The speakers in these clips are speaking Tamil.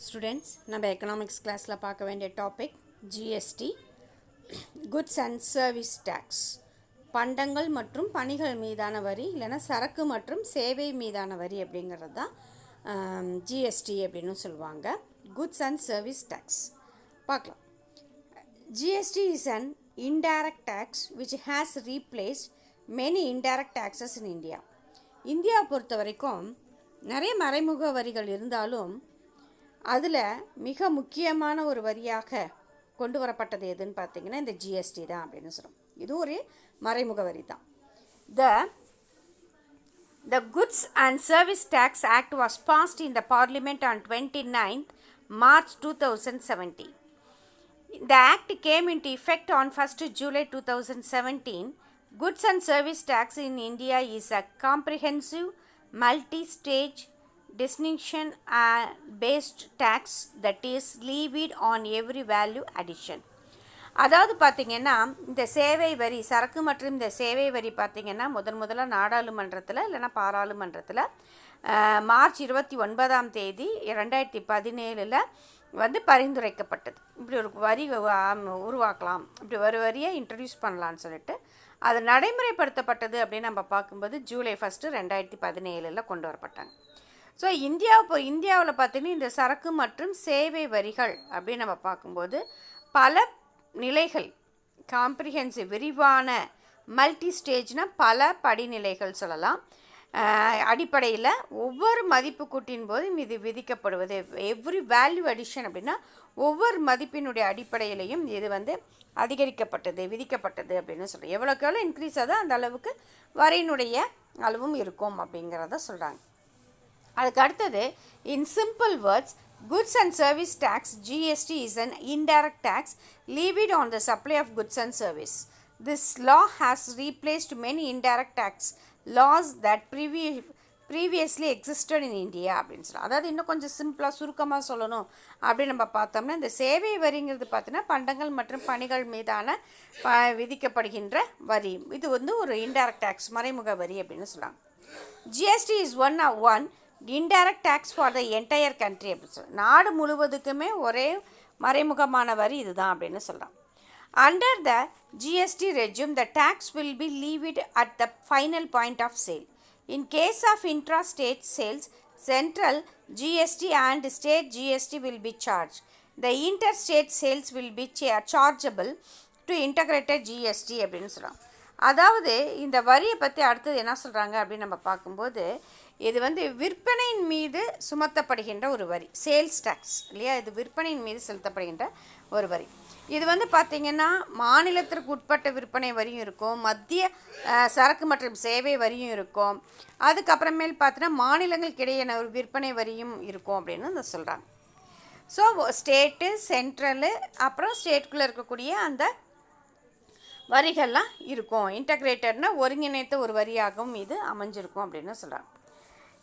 ஸ்டூடெண்ட்ஸ், நம்ம எக்கனாமிக்ஸ் கிளாஸில் பார்க்க வேண்டிய topic GST, goods and service tax. பண்டங்கள் மற்றும் பணிகள் மீதான வரி, இல்லைன்னா சரக்கு மற்றும் சேவை மீதான வரி அப்படிங்கிறது தான் ஜிஎஸ்டி அப்படின்னு சொல்லுவாங்க. குட்ஸ் அண்ட் சர்வீஸ் டேக்ஸ் பார்க்கலாம். GST is an indirect tax which has replaced many indirect taxes in India. India பொறுத்த வரைக்கும் நிறைய மறைமுக வரிகள் இருந்தாலும் அதில் மிக முக்கியமான ஒரு வரியாக கொண்டு வரப்பட்டது எதுன்னு பார்த்தீங்கன்னா இந்த ஜிஎஸ்டி தான் அப்படின்னு சொல்கிறோம். இது ஒரு மறைமுக வரி தான். The Goods and Service Tax Act was passed in the Parliament on 29th March 2017. The Act came into effect on 1st July 2017. Goods and Service Tax in India is a comprehensive, multi-stage, distinction-based tax that is levied on every value addition. அதாவது பார்த்திங்கன்னா இந்த சேவை வரி, சரக்கு மற்றும் இந்த சேவை வரி பார்த்திங்கன்னா முதல்ல நாடாளுமன்றத்தில் இல்லைன்னா பாராளுமன்றத்தில் மார்ச் 29ஆம் தேதி 2017 வந்து பரிந்துரைக்கப்பட்டது. இப்படி ஒரு வரி உருவாக்கலாம், இப்படி ஒரு வரியை இன்ட்ரடியூஸ் பண்ணலான்னு சொல்லிட்டு அது நடைமுறைப்படுத்தப்பட்டது அப்படின்னு நம்ம பார்க்கும்போது ஜூலை 1 2017 கொண்டு வரப்பட்டாங்க. ஸோ இந்தியாவில் பார்த்திங்கன்னா இந்த சரக்கு மற்றும் சேவை வரிகள் அப்படின்னு நம்ம பார்க்கும்போது பல நிலைகள், காம்ப்ரிஹென்சிவ், விரிவான, மல்டி ஸ்டேஜ்னால் பல படிநிலைகள் சொல்லலாம். அடிப்படையில் ஒவ்வொரு மதிப்பு கூட்டின் போதும் இது விதிக்கப்படுவது, எவ்ரி வேல்யூ அடிஷன் அப்படின்னா ஒவ்வொரு மதிப்பினுடைய அடிப்படையிலையும் இது வந்து விதிக்கப்பட்டது அப்படின்னு சொல்கிறோம். எவ்வளோக்கு எவ்வளோ இன்க்ரீஸ் ஆகுதோ அந்த அளவுக்கு வரியினுடைய அளவும் இருக்கும் அப்படிங்கிறத சொல்கிறாங்க. அதுக்கு அடுத்தது, இன் simple words, Goods and Service Tax (GST) is an indirect tax levied on the supply of goods and service. This law has replaced many indirect tax laws that previously existed in India அப்படின்னு சொல்லலாம். அதாவது இன்னும் கொஞ்சம் சிம்பிளாக சுருக்கமாக சொல்லணும் அப்படின்னு நம்ம பார்த்தோம்னா இந்த சேவை வரிங்கிறது பார்த்தீங்கன்னா பண்டங்கள் மற்றும் பணிகள் மீதான விதிக்கப்படுகின்ற வரி. இது வந்து ஒரு இன்டைரக்ட் டேக்ஸ், மறைமுக வரி அப்படின்னு சொல்லலாம். GST is one indirect tax for the entire country அப்படின்னு சொல்லலாம். நாடு முழுவதுக்குமே ஒரே மறைமுகமான வரி இதுதான் அப்படின்னு சொல்லலாம். Under the GST regime, the tax will be levied at the final point of sale. In case of intra-state sales, central GST and state GST will be charged. The interstate sales will be chargeable to integrated GST அப்படின்னு சொல்லலாம். அதாவது இந்த வரியை பற்றி அடுத்தது என்ன சொல்கிறாங்க அப்படின்னு நம்ம பார்க்கும்போது இது வந்து விற்பனையின் மீது சுமத்தப்படுகின்ற ஒரு வரி, சேல்ஸ் டேக்ஸ் இல்லையா. இது விற்பனையின் மீது செலுத்தப்படுகின்ற ஒரு வரி. இது வந்து பார்த்திங்கன்னா மாநிலத்திற்கு உட்பட்ட விற்பனை வரியும் இருக்கும், மத்திய சரக்கு மற்றும் சேவை வரியும் இருக்கும், அதுக்கப்புறமேல் பார்த்தீங்கன்னா மாநிலங்களுக்கு இடையே ஒரு விற்பனை வரியும் இருக்கும் அப்படின்னு அதை சொல்கிறாங்க. ஸோ ஸ்டேட்டு, சென்ட்ரலு, அப்புறம் ஸ்டேட்டுக்குள்ளே இருக்கக்கூடிய அந்த வரிகள்லாம் இருக்கும். இன்டகிரேட்டட்னா ஒருங்கிணைத்த ஒரு வரியாகவும் இது அமைஞ்சிருக்கும் அப்படின்னு சொல்கிறாங்க.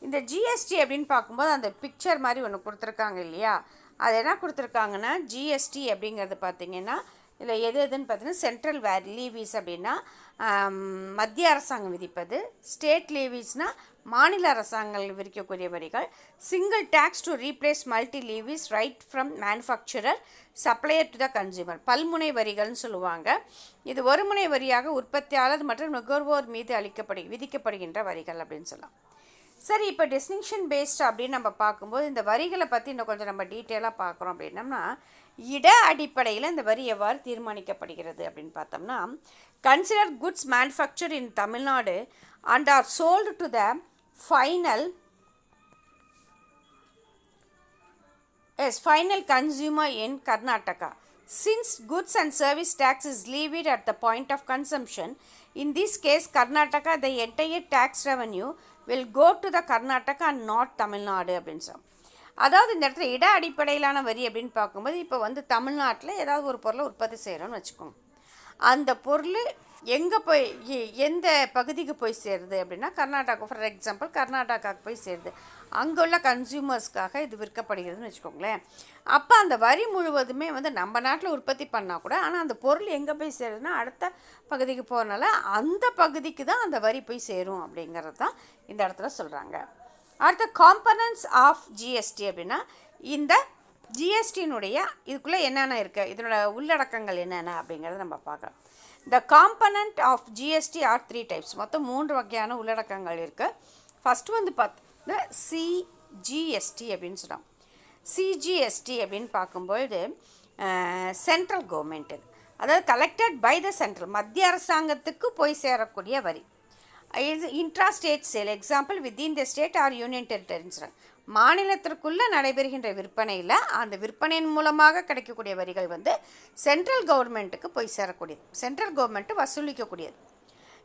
இந்த ஜிஎஸ்டி அப்படின்னு பார்க்கும்போது அந்த பிக்சர் மாதிரி ஒன்று கொடுத்துருக்காங்க இல்லையா. அது என்ன கொடுத்துருக்காங்கன்னா ஜிஎஸ்டி அப்படிங்கிறது பார்த்திங்கன்னா இதில் எதுன்னு பார்த்தீங்கன்னா சென்ட்ரல் லீவிஸ் அப்படின்னா மத்திய அரசாங்கம் விதிப்பது, ஸ்டேட் லீவிஸ்னால் மாநில அரசாங்கங்கள் விதிக்கக்கூடிய வரிகள், single tax to replace multi levies right from manufacturer supplier to the consumer. பல்முனை வரிகள்னு சொல்லுவாங்க. இது ஒரு முனை வரியாக உற்பத்தியாளர் மற்றும் நுகர்வோர் மீது விதிக்கப்படுகின்ற வரிகள் அப்படின்னு சொல்லலாம். சரி, இப்போ டிஸ்டிங்ஷன் பேஸ்ட் அப்படின்னு நம்ம பார்க்கும்போது இந்த வரிகளை பற்றி இன்னும் கொஞ்சம் நம்ம டீட்டெயிலாக பார்க்குறோம் அப்படின்னம்னா இட அடிப்படையில் இந்த வரி எவ்வாறு தீர்மானிக்கப்படுகிறது அப்படின்னு பார்த்தோம்னா, consider goods manufacture in Tamil Nadu and are sold to the final consumer in Karnataka. Since goods and service tax is levied at the point of consumption, in this case Karnataka, the entire tax revenue will go to the Karnataka and not Tamil Nadu அப்படின்னு சொல்லுவோம். அதாவது இந்த இடத்துல இட அடிப்படையிலான வரி அப்படின்னு பார்க்கும்போது இப்போ வந்து தமிழ்நாட்டில் ஏதாவது ஒரு பொருளை உற்பத்தி செய்கிறோன்னு வச்சுக்கோங்க. அந்த பொருள் எங்கே போய் எந்த பகுதிக்கு போய் சேருது அப்படின்னா கர்நாடகா, ஃபார் எக்ஸாம்பிள் கர்நாடகாவுக்கு போய் சேருது. அங்கே உள்ள கன்சியூமர்ஸ்க்காக இது விற்கப்படுகிறதுன்னு வச்சுக்கோங்களேன். அப்போ அந்த வரி முழுவதுமே வந்து நம்ம நாட்டில் உற்பத்தி பண்ணால் கூட, ஆனால் அந்த பொருள் எங்கே போய் சேருதுன்னா அடுத்த பகுதிக்கு போகிறனால அந்த பகுதிக்கு தான் அந்த வரி போய் சேரும் அப்படிங்கிறது தான் இந்த இடத்துல சொல்கிறாங்க. அடுத்த காம்பனன்ட்ஸ் ஆஃப் ஜிஎஸ்டி அப்படின்னா இந்த ஜிஎஸ்டியினுடைய இதுக்குள்ளே என்னென்ன இருக்குது, இதனோட உள்ளடக்கங்கள் என்னென்ன அப்படிங்கிறத நம்ம பார்க்கலாம். The component of GST are 3 types. மொத்தம் 3 வகையான உள்ளடக்கங்கள் இருக்குது. ஃபஸ்ட்டு வந்து பார்த்தீங்கன்னா சிஜிஎஸ்டி அப்படின்னு சொல்கிறோம். சிஜிஎஸ்டி அப்படின்னு பார்க்கும்பொழுது சென்ட்ரல் கவர்மெண்ட், அதாவது கலெக்டட் பை த சென்ட்ரல், மத்திய அரசாங்கத்துக்கு போய் சேரக்கூடிய வரி. இது intra state sale, example within the state or union டெரிட்டரின்னு சொல்கிறாங்க. மாநிலத்திற்குள்ளே நடைபெறுகின்ற விற்பனையில் அந்த விற்பனையின் மூலமாக கிடைக்கக்கூடிய வரிகள் வந்து சென்ட்ரல் கவர்மெண்ட்டுக்கு போய் சேரக்கூடியது, சென்ட்ரல் கவர்மெண்ட்டு வசூலிக்கக்கூடியது.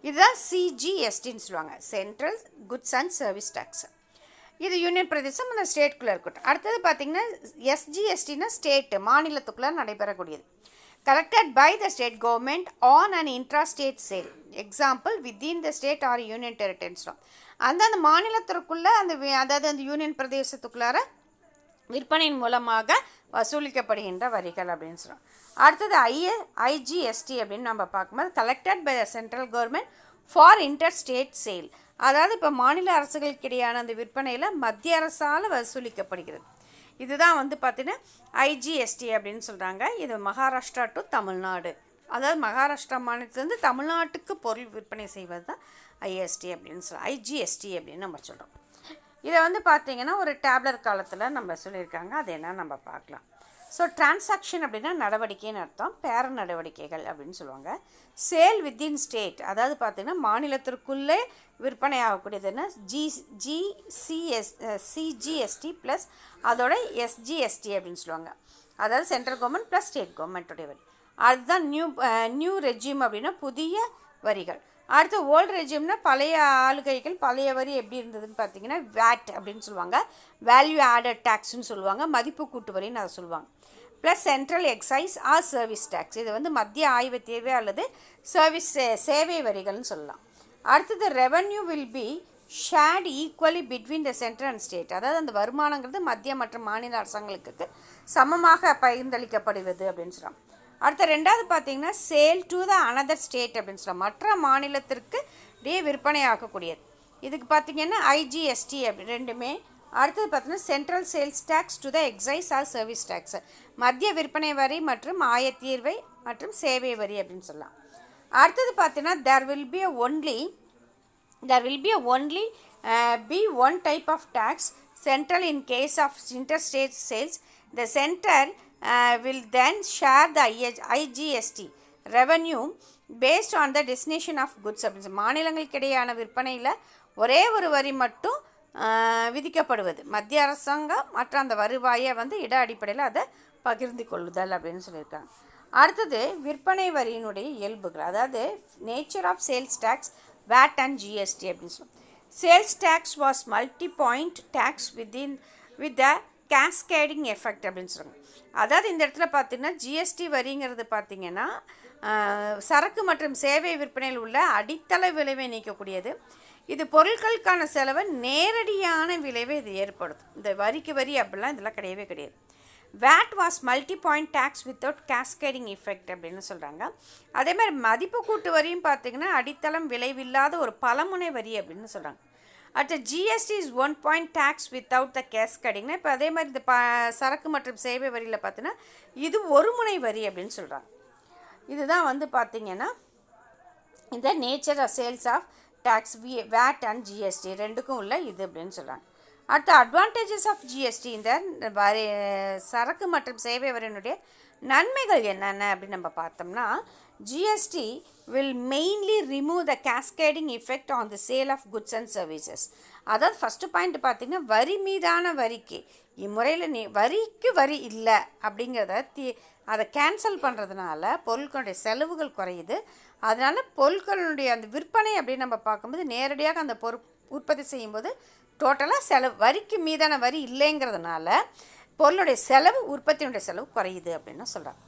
இதுதான் சிஜிஎஸ்டின்னு சொல்லுவாங்க, central goods and service tax. இது யூனியன் பிரதேசம் அந்த ஸ்டேட்குள்ளே இருக்கட்டும். அடுத்தது பார்த்திங்கன்னா எஸ்ஜிஎஸ்டின்னா ஸ்டேட்டு, மாநிலத்துக்குள்ளே நடைபெறக்கூடியது. Collected by the state government on and intra state sale, example within the state or union டெரிட்டரிஸ்லாம். அந்த மாநிலத்திற்குள்ளே அதாவது அந்த யூனியன் பிரதேசத்துக்குள்ளார விற்பனையின் மூலமாக வசூலிக்கப்படுகின்ற வரிகள் அப்படின்னு சொல்கிறோம். அடுத்தது ஐஜிஎஸ்டி அப்படின்னு நம்ம பார்க்கும்போது collected by the central government for inter state sale, அதாவது இப்போ மாநில அரசுகளுக்கு இடையான அந்த விற்பனையில் மத்திய அரசால் வசூலிக்கப்படுகிறது. இதுதான் வந்து பார்த்திங்கன்னா ஐஜிஎஸ்டி அப்படின்னு சொல்கிறாங்க. இது மகாராஷ்டிரா டு தமிழ்நாடு, அதாவது மகாராஷ்டிரா மாநிலத்திலேருந்து தமிழ்நாட்டுக்கு பொருள் விற்பனை செய்வது தான் ஐஎஸ்டி அப்படின்னு சொல்கிறோம், ஐஜிஎஸ்டி அப்படின்னு நம்ம சொல்கிறோம். இதை வந்து பார்த்திங்கன்னா ஒரு டேப்லர் காலத்தில் நம்ம சொல்லியிருக்காங்க, அது என்னன்னு நம்ம பார்க்கலாம். ஸோ டிரான்சாக்ஷன் அப்படின்னா நடவடிக்கைன்னு அர்த்தம், பேர நடவடிக்கைகள் அப்படின்னு சொல்லுவாங்க. சேல் வித்தின் ஸ்டேட், அதாவது பார்த்திங்கன்னா மாநிலத்திற்குள்ளே விற்பனை ஆகக்கூடியதுன்னா சிஜிஎஸ்டி ப்ளஸ் அதோட எஸ்ஜிஎஸ்டி அப்படின்னு சொல்லுவாங்க, அதாவது சென்ட்ரல் கவர்மெண்ட் ப்ளஸ் ஸ்டேட் கவர்மெண்ட்டுடைய வரி. அதுதான் நியூ ரெஜிம் அப்படின்னா புதிய வரிகள். அடுத்து ஓல்டு ரெஜிம்னா பழைய ஆளுகைகள், பழைய வரி எப்படி இருந்ததுன்னு பார்த்தீங்கன்னா வேட் அப்படின்னு சொல்லுவாங்க, வேல்யூ ஆடட் டேக்ஸ்ன்னு சொல்லுவாங்க, மதிப்பு கூட்டு வரின்னு அதை சொல்லுவாங்க. Plus central excise or service tax, இது வந்து மத்திய ஆய்வு தேவை அல்லது சர்வீஸ் சேவை வரிகள்னு சொல்லலாம். அடுத்தது revenue will be shared equally between the central and state, அதாவது அந்த வருமானங்கிறது மத்திய மற்றும் மாநில அரசாங்கங்களுக்கு சமமாக பகிர்ந்தளிக்கப்படுவது அப்படின்னு சொல்லலாம். அடுத்த ரெண்டாவது பார்த்தீங்கன்னா sale to the another state அப்படின்னு சொல்லலாம், மற்ற மாநிலத்திற்கு விற்பனை ஆகக்கூடியது. இதுக்கு பார்த்தீங்கன்னா ஐஜிஎஸ்டி அப்படி ரெண்டுமே. அடுத்தது பார்த்தீங்கன்னா central sales tax to the excise or service tax, மத்திய விற்பனை வரி மற்றும் ஆயத்தீர்வை மற்றும் சேவை வரி அப்படின்னு சொல்லலாம். அடுத்தது பார்த்தீங்கன்னா there will be one type of tax, central in case of interstate sales. The central will then share the IGST revenue based on the destination of goods. மாநிலங்களுக்கு இடையான விற்பனையில் ஒரே ஒரு வரி மட்டும் விதிக்கப்படுவது, மத்திய அரசாங்கம் மற்ற அந்த வருவாயை வந்து இட அடிப்படையில் அதை பகிர்ந்து கொள்ளுதல் அப்படின்னு சொல்லியிருக்காங்க. அடுத்தது விற்பனை வரியினுடைய இயல்புகள், அதாவது nature of sales tax, VAT and GST அப்படின்னு சொல்லுவோம். Sales tax was multi point tax with the cascading effect அப்படின்னு சொல்லுவாங்க. அதாவது இந்த இடத்துல பார்த்திங்கன்னா ஜிஎஸ்டி வரிங்கிறது பார்த்திங்கன்னா சரக்கு மற்றும் சேவை விற்பனையில் உள்ள அடித்தள விளைவை நீக்கக்கூடியது. இது பொருட்களுக்கான செலவை நேரடியான விளைவை இது ஏற்படுத்தும். இந்த வரிக்கு வரி அப்படிலாம் இதெல்லாம் கிடையவே கிடையாது. VAT was multi point tax without cascading effect அப்படின்னு சொல்கிறாங்க. அதே மாதிரி மதிப்பு கூட்டு வரியும் பார்த்திங்கன்னா அடித்தளம் விளைவில்லாத ஒரு பலமுனை வரி அப்படின்னு சொல்கிறாங்க. அடுத்த GST is 1 point tax without the கேஸ்கேடிங்னா இப்போ அதே மாதிரி இந்த சரக்கு மற்றும் சேவை வரியில் பார்த்தீங்கன்னா இது ஒரு முனை வரி அப்படின்னு சொல்கிறாங்க. இதுதான் வந்து பார்த்திங்கன்னா இந்த nature of sales of tax VAT and GST ரெண்டுக்கும் உள்ள இது அப்படின்னு சொல்கிறாங்க. அடுத்த அட்வான்டேஜஸ் ஆஃப் ஜிஎஸ்டி, இந்த சரக்கு மற்றும் சேவை வரியினுடைய நன்மைகள் என்னென்ன அப்படின்னு நம்ம பார்த்தோம்னா GST will mainly remove the cascading effect on the sale of goods and services. அதாவது ஃபஸ்ட்டு பாயிண்ட் பார்த்திங்கன்னா வரி மீதான வரிக்கு இம்முறையில் வரிக்கு வரி இல்லை அப்படிங்கிறத அதை கேன்சல் பண்ணுறதுனால பொருட்களுடைய செலவுகள் குறையுது. அதனால் பொருட்களுடைய அந்த விற்பனை அப்படின்னு நம்ம பார்க்கும்போது நேரடியாக அந்த உற்பத்தி செய்யும்போது டோட்டலாக வரிக்கு மீதான வரி இல்லைங்கிறதுனால பொருளுடைய செலவு, உற்பத்தியினுடைய செலவு குறையுது அப்படின்னு சொல்கிறாங்க.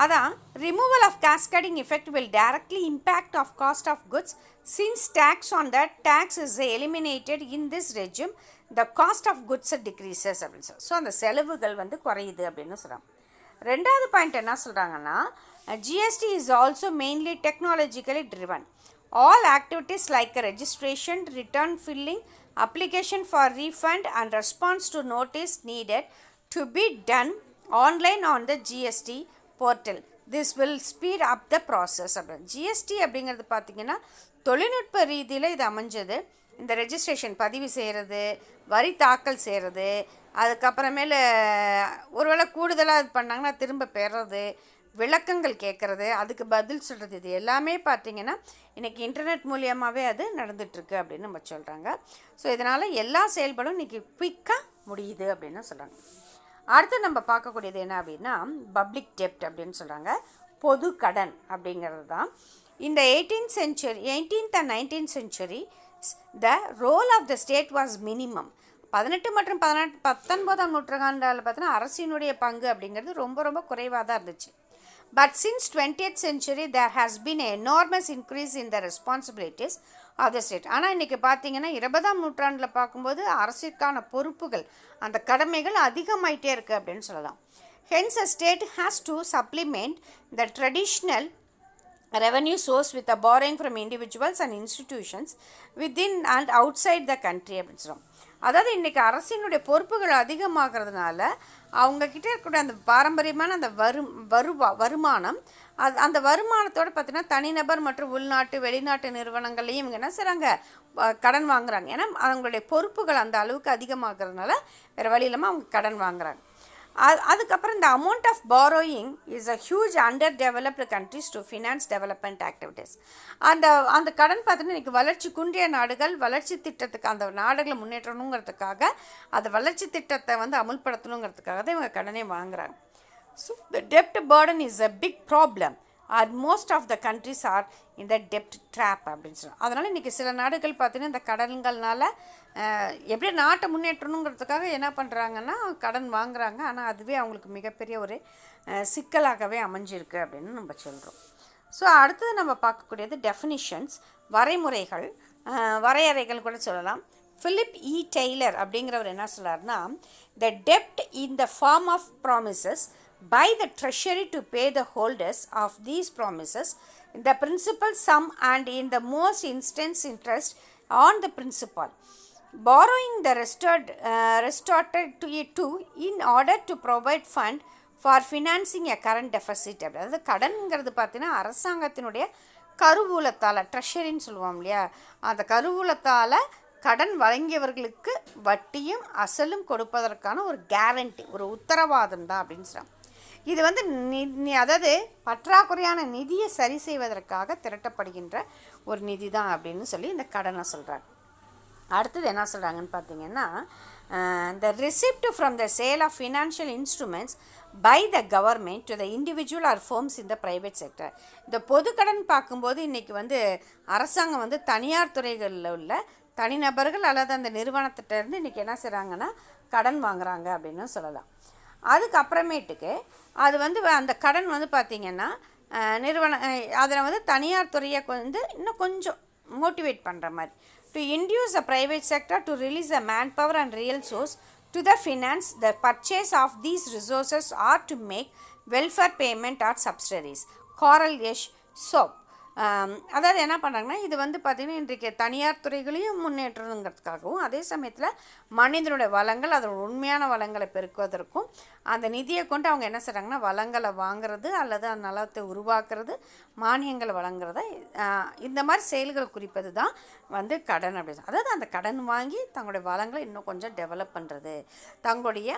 அதான் removal of cascading effect will directly impact of cost of goods since tax on that tax is eliminated in this regime the cost of goods decreases அப்படின்னு சொல்லி. ஸோ அந்த செலவுகள் வந்து குறையுது அப்படின்னு சொல்கிறாங்க. ரெண்டாவது பாயிண்ட் என்ன சொல்கிறாங்கன்னா GST is also mainly technologically driven. All activities like registration, return filling, application for refund and response to notice needed to be done online on the GST portal. This will speed up the process. அப்படின்னு ஜிஎஸ்டி அப்படிங்கிறது பார்த்திங்கன்னா தொழில்நுட்ப ரீதியில் இது அமைஞ்சது. இந்த ரெஜிஸ்ட்ரேஷன் பதிவு செய்கிறது, வரி தாக்கல் செய்கிறது, அதுக்கப்புறமேல ஒருவேளை கூடுதலாக இது பண்ணாங்கன்னா திரும்ப பெறது, விளக்கங்கள் கேட்குறது, அதுக்கு பதில் சொல்கிறது, இது எல்லாமே பார்த்திங்கன்னா இன்றைக்கி இன்டர்நெட் மூலியமாகவே அது நடந்துகிட்ருக்கு அப்படின்னு நம்ம சொல்கிறாங்க. ஸோ இதனால் எல்லா செயல்பாடும் இன்றைக்கி குயிக்காக முடியுது அப்படின்னு சொல்கிறாங்க. அடுத்து நம்ம பார்க்கக்கூடியது என்ன அப்படின்னா பப்ளிக் டெப்ட் அப்படின்னு சொல்கிறாங்க. பொது கடன் அப்படிங்கிறது தான். இந்த 18th and 19th century the role of the state was minimum. 18 மற்றும் 19ஆம் நூற்றாண்டில் பார்த்தீங்கன்னா அரசினுடைய பங்கு அப்படிங்கிறது ரொம்ப ரொம்ப குறைவாக தான் இருந்துச்சு. But since 20th century there has been an enormous increase in the responsibilities of the state. ஆனால் இன்றைக்கி பார்த்தீங்கன்னா 20ஆம் நூற்றாண்டில் பார்க்கும்போது அரசிற்கான பொறுப்புகள், அந்த கடமைகள் அதிகமாயிட்டே இருக்குது அப்படின்னு சொல்லலாம். Hence a state has to supplement the traditional revenue source with a borrowing from individuals and institutions within and outside the country அப்படின்னு சொல்லுவோம். அதாவது இன்றைக்கி அரசினுடைய பொறுப்புகள் அதிகமாகிறதுனால அவங்கக்கிட்ட இருக்கக்கூடிய அந்த பாரம்பரியமான அந்த வருமானம், அந்த வருமானத்தோடு பார்த்திங்கன்னா தனிநபர் மற்றும் உள்நாட்டு வெளிநாட்டு நிறுவனங்கள்லையும் இவங்க என்ன செய்கிறாங்க, கடன் வாங்குகிறாங்க. ஏன்னா அவங்களுடைய பொறுப்புகள் அந்த அளவுக்கு அதிகமாகிறதுனால வேறு வழி இல்லாமல் அவங்க கடன் வாங்குகிறாங்க. அதுக்கப்புறம் இந்த amount of borrowing is a huge under developed countries to finance development activities. அந்த கடன் பார்த்தீங்கன்னா இன்றைக்கி வளர்ச்சி குன்றிய நாடுகள் வளர்ச்சி திட்டத்துக்கு அந்த நாடுகளை முன்னேற்றணுங்கிறதுக்காக அந்த வளர்ச்சி திட்டத்தை அமுல்படுத்தணுங்கிறதுக்காக தான் இவங்க கடனே வாங்குகிறாங்க. ஸோ த டெப்ட் burden is a big problem and most of the countries are in the debt trap அப்படின்னு சொல்லுவோம். அதனால் இன்றைக்கி சில நாடுகள் பார்த்திங்கன்னா இந்த கடன்கள்னால எப்படி நாட்டை முன்னேற்றணுங்கிறதுக்காக என்ன பண்ணுறாங்கன்னா கடன் வாங்குகிறாங்க. ஆனால் அதுவே அவங்களுக்கு மிகப்பெரிய ஒரு சிக்கலாகவே அமைஞ்சிருக்கு அப்படின்னு நம்ம சொல்கிறோம். ஸோ அடுத்தது நம்ம பார்க்கக்கூடியது டெஃபினிஷன்ஸ், வரைமுறைகள், வரையறைகள் கூட சொல்லலாம். Philip E. Taylor அப்படிங்கிறவர் என்ன சொல்கிறாருன்னா, the debt in the form of promises by the treasury to pay the holders of these promises the principal sum and in the most instance interest on the principal, borrowing the restored to it to in order to provide fund for financing a current deficit. அதாவது கடன்கிறது பார்த்தீங்கன்னா அரசாங்கத்தினுடைய கருவூலத்தால், ட்ரெஷரின்னு சொல்லுவோம் இல்லையா, அந்த கருவூலத்தால் கடன் வழங்கியவர்களுக்கு வட்டியும் அசலும் கொடுப்பதற்கான ஒரு கேரண்டி, ஒரு உத்தரவாதம் தான் அப்படின்னு சொல்கிறாங்க. இது அதாவது பற்றாக்குறையான நிதியை சரி செய்வதற்காக திரட்டப்படுகின்ற ஒரு நிதி தான் அப்படின்னு சொல்லி இந்த கடனை சொல்கிறாங்க. அடுத்தது என்ன சொல்கிறாங்கன்னு பார்த்தீங்கன்னா, the receipt from the sale of financial instruments by the government to the individual or firms in the private sector. இந்த பொதுக்கடன் பார்க்கும்போது இன்றைக்கி அரசாங்கம் தனியார் துறைகளில் உள்ள தனிநபர்கள் அல்லது அந்த நிறுவனத்திட்டேருந்து இன்றைக்கி என்ன செய்கிறாங்கன்னா கடன் வாங்குகிறாங்க அப்படின்னு சொல்லலாம். அதுக்கப்புறமேட்டுக்கு அது அந்த கடன் பார்த்திங்கன்னா அதில் தனியார் துறையை இன்னும் கொஞ்சம் மோட்டிவேட் பண்ணுற மாதிரி, to induce a private sector to release a man power and real source to the finance the purchase of these resources or to make welfare payment or subsidiaries. Carl S Shoup. அதாவது என்ன பண்ணுறாங்கன்னா இது பார்த்திங்கன்னா இன்றைக்கு தனியார் துறைகளையும் முன்னேற்றணுங்கிறதுக்காகவும் அதே சமயத்தில் மனிதனுடைய வளங்கள் அதோட உண்மையான வளங்களை பெருக்குவதற்கும் அந்த நிதியை கொண்டு அவங்க என்ன செய்கிறாங்கன்னா வளங்களை வாங்கிறது அல்லது அந்த நலத்தை உருவாக்குறது, மானியங்களை வழங்குறத, இந்த மாதிரி செயல்கள் குறிப்பது தான் கடன் அப்படின்னு. அதாவது அந்த கடன் வாங்கி தங்களுடைய வளங்களை இன்னும் கொஞ்சம் டெவலப் பண்ணுறது, தங்களுடைய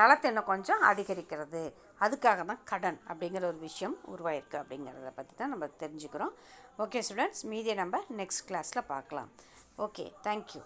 நலத்தை இன்னும் கொஞ்சம் அதிகரிக்கிறது, அதுக்காக தான் கடன் அப்படிங்கிற ஒரு விஷயம் உருவாயிருக்கு அப்படிங்கிறத பற்றி தான் நம்ம தெரிஞ்சுக்கிறோம். ஓகே ஸ்டூடெண்ட்ஸ், மீதியை நம்ம நெக்ஸ்ட் கிளாஸில் பார்க்கலாம். Okay, thank you.